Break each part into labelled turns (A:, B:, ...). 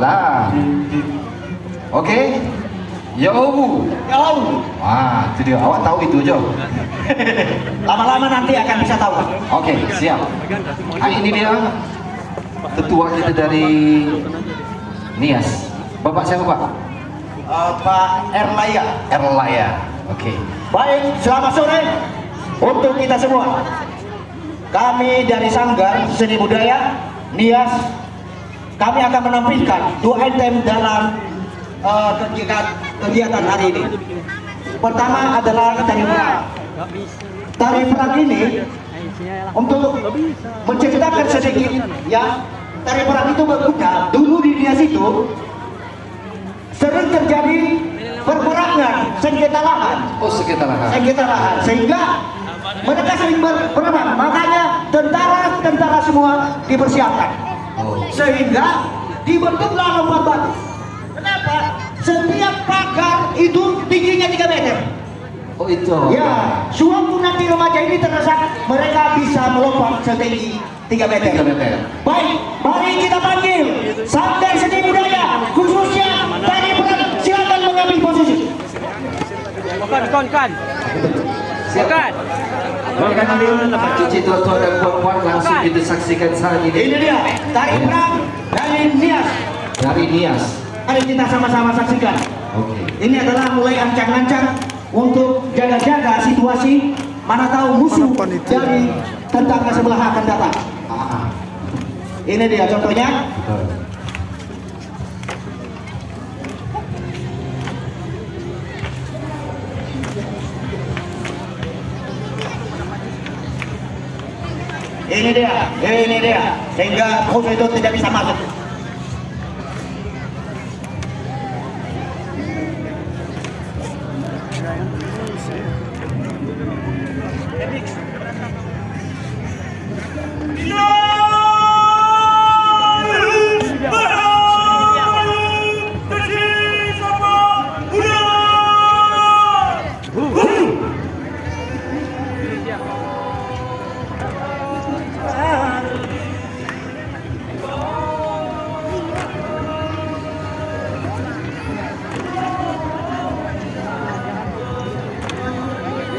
A: lah. Oke. Yohu.
B: Yohu.
A: Wah, itu dia. Awak tahu itu, Jo?
B: Lama-lama nanti akan bisa tahu.
A: Oke, siap. Nah, ini dia ketua kita dari Nias. Bapak siapa, Pak?
B: Pak Erlaya.
A: Erlaya. Oke.
B: Baik, selamat sore untuk kita semua. Kami dari Sanggar Seni Budaya Nias, kami akan menampilkan 2 item dalam kegiatan hari ini. Pertama adalah tari perang. Tari perang ini untuk menceritakan sedikit ya, tari perang itu berguna. Dulu di Nias itu sering terjadi perperangan sengketa lahan.
A: Oh, sengketa lahan.
B: Sengketa lahan, sehingga mereka sering berperang. Makanya tentara semua dipersiapkan.
A: Oh.
B: Sehingga dibentuklah lompat batu. Kenapa? Setiap pagar itu tingginya 3 meter.
A: Oh, itu.
B: Ya, suatu nanti remaja ini terdesak, mereka bisa melompat setinggi 3 meter.
A: 3 meter.
B: Baik, mari kita panggil Sanggar Seni Budaya, khususnya tari perang. Silakan mengambil posisi.
C: Kan.
A: Silakan. Mereka ambil cuci tuan-tuan dan puan-puan, langsung kita saksikan saat ini.
B: Ini dia tari perang dari Nias.
A: Dari Nias.
B: Mari kita sama-sama saksikan.
A: Oke.
B: Ini adalah mulai ancang-ancang untuk jaga-jaga situasi, mana tahu musuh dari tentara sebelah akan datang. Ini dia contohnya.
A: Betul.
B: Ini dia, sehingga musuh itu tidak bisa masuk.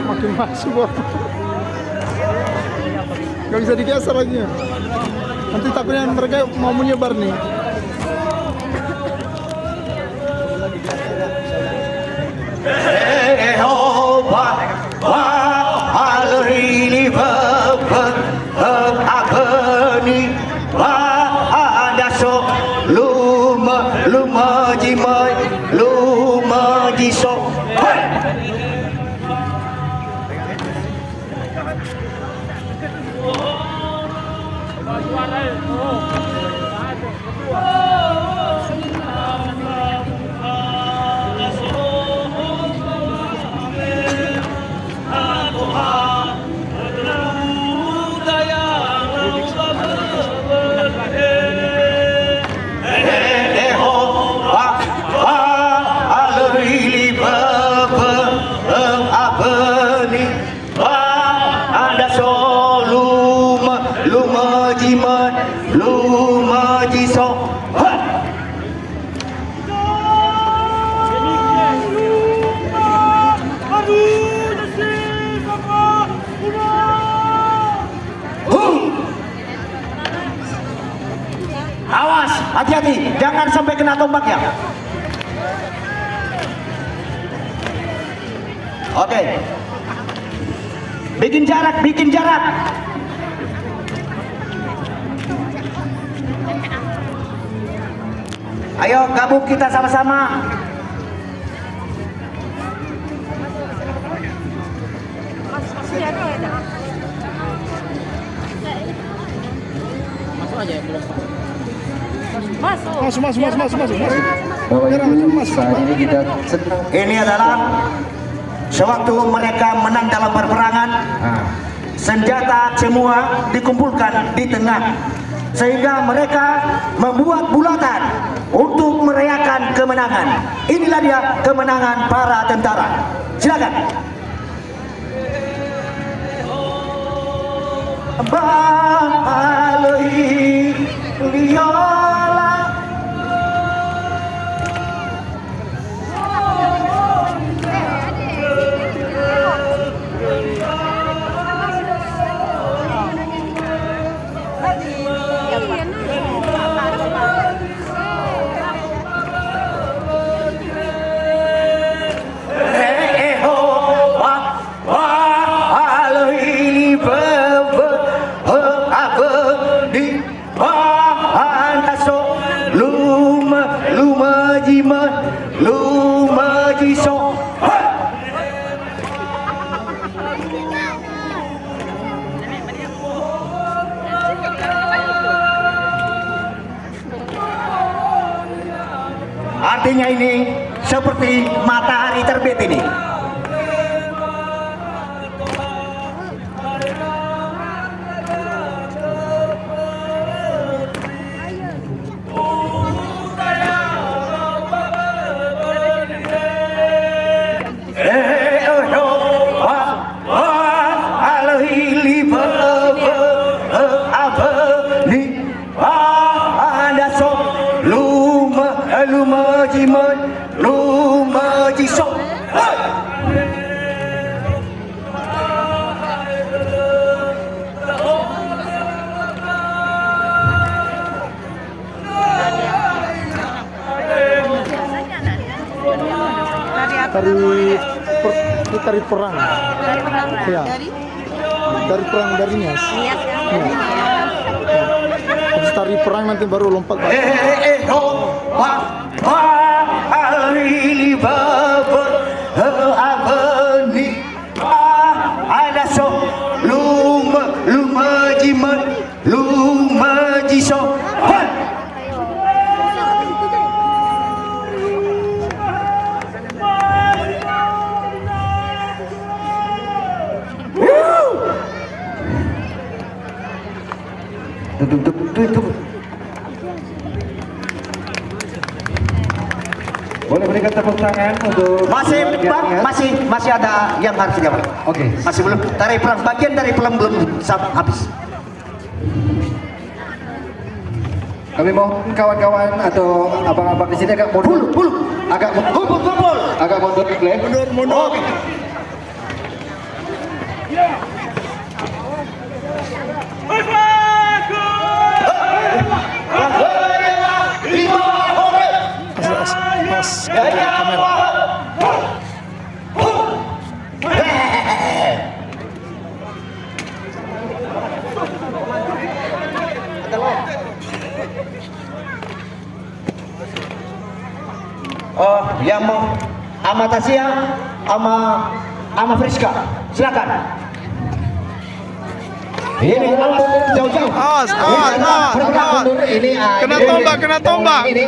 D: Makin masuk Bapak. Gak bisa digeser lagi ya. Nanti takutnya mereka mau menyebar nih.
B: Awas, hati-hati, jangan sampai kena tombaknya. Oke. Bikin jarak. Ayo gabung kita sama-sama.
C: Masuk aja belum.
D: Masuk.
A: Saat ini kita sedang.
B: Ini adalah sewaktu mereka menang dalam peperangan, senjata semua dikumpulkan di tengah, sehingga mereka membuat bulatan untuk merayakan kemenangan. Inilah dia kemenangan para tentara. Silakan. Baloi liola jimat lumaji sok. Artinya ini seperti matahari terbit ini. Lumajiman lumajisok.
D: Tari perang. Ya. Dari perang dari Nias.
C: Nias kan?
D: Habis tari perang nanti baru lompat.
B: Lumajiman lumajisok.
A: Boleh berikan tepuk tangan untuk
B: Masih Bang, masih ada yang harus dijawab.
A: Oke.
B: Masih belum. Tari perang bagian dari film belum habis.
A: Kami mau kawan-kawan atau abang-abang di sini agak mundur. Agak mundur. Agak mundur boleh?
D: Mundur.
B: Oke.
D: Mas, kamera.
B: Yang mau Amatasia sama Friska, silakan. Ini jauh-jauh.
D: Awas.
A: Ini
D: Kena tombak.
A: Ini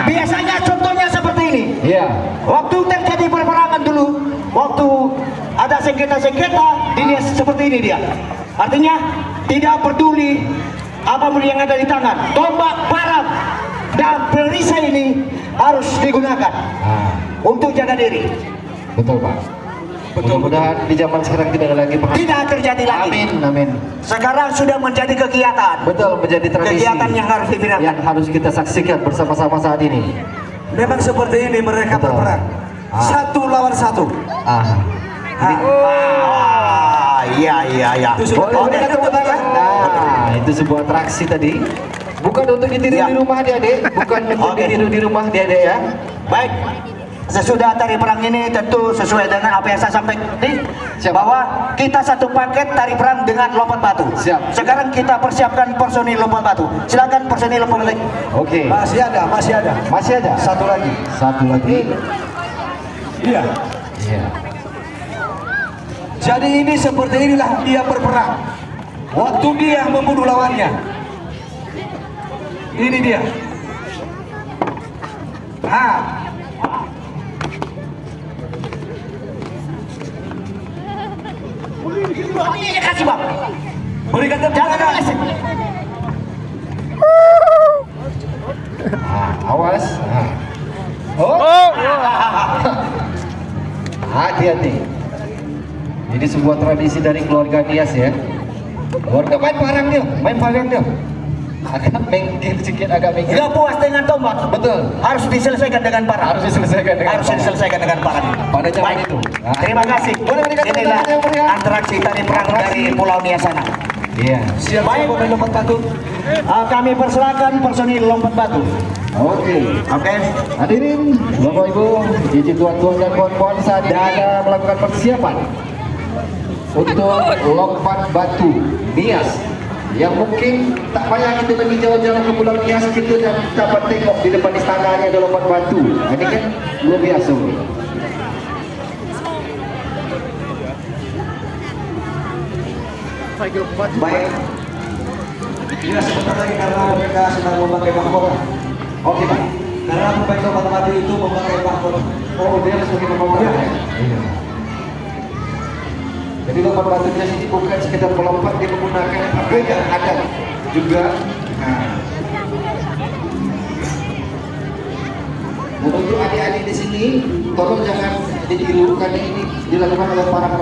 B: Biasanya contohnya seperti ini.
A: Iya.
B: Waktu terjadi peperangan dulu, waktu ada sengketa-sengketa, dilihat seperti ini dia. Artinya tidak peduli apapun yang ada di tangan, tombak, parang, dan perisai ini harus digunakan untuk jaga diri.
A: Betul Pak. Mudah-mudahan di zaman sekarang tidak ada lagi pengaruh.
B: Tidak terjadi lagi.
A: Amin.
B: Sekarang sudah menjadi kegiatan.
A: Betul, menjadi tradisi.
B: Kegiatan yang harus dibinakan.
A: Yang harus kita saksikan bersama-sama saat ini.
B: Memang seperti ini mereka
A: Betul.
B: berperang. Satu lawan satu. Iya.
A: Boleh tepuk tangan. Nah, itu sebuah atraksi tadi. Bukan untuk ditiru di rumah adik-adik, bukan untuk ditiru di rumah adik-adik ya.
B: Baik. Sesudah tari perang ini tentu sesuai dengan apa yang saya sampaikan tadi, bahwa kita satu paket tari perang dengan lompat batu.
A: Siap.
B: Sekarang kita persiapkan personil lompat batu. Silakan personil lompat batu.
A: Oke.
B: Masih ada.
A: Masih ada.
B: Satu lagi. Iya.
A: Iya.
B: Jadi ini seperti inilah dia berperang. Waktu dia membunuh lawannya. Ini dia. Ini kasih Bang. Berikan tepuk tangan.
A: Awas. Hati-hati. Ini sebuah tradisi dari keluarga Nias ya. Keluarga main parang dia. Agak minggir sedikit,
B: Tidak puas dengan tombak.
A: Betul.
B: Harus diselesaikan dengan parang.
A: Harus diselesaikan dengan
B: parang.
A: Pada zaman
B: Baik.
A: itu.
B: Terima kasih.
A: Boleh berikan tepuk
B: Inilah
A: tangan yang meriah.
B: atraksi tari perang dari Pulau Nias sana.
A: Iya.
B: Baik, pemain lompat batu. Kami persilakan personil lompat batu.
A: Oke. Hadirin, Bapak Ibu, izin tuan-tuan dan puan-puan saat ini kita melakukan persiapan untuk lompat batu Nias. Yang mungkin tak payah kita lagi jalan-jalan ke Pulau Nias, kita dapat tengok di depan istananya ada lompat batu. luar biasa.
B: Baik. Ya, sebentar lagi karena mereka sedang memakai mahkota.
A: Oke Pak.
B: Karena pemain lompat batu itu memakai mahkota.
A: Oh dia sebagai pembawa.
B: Iya.
A: Iya. Jadi lompat batunya sini bukan sekedar melompat, dia menggunakan apa yang ada juga. Nah. Dan untuk adik-adik di sini, tolong jangan ditiru karena ini dilakukan oleh para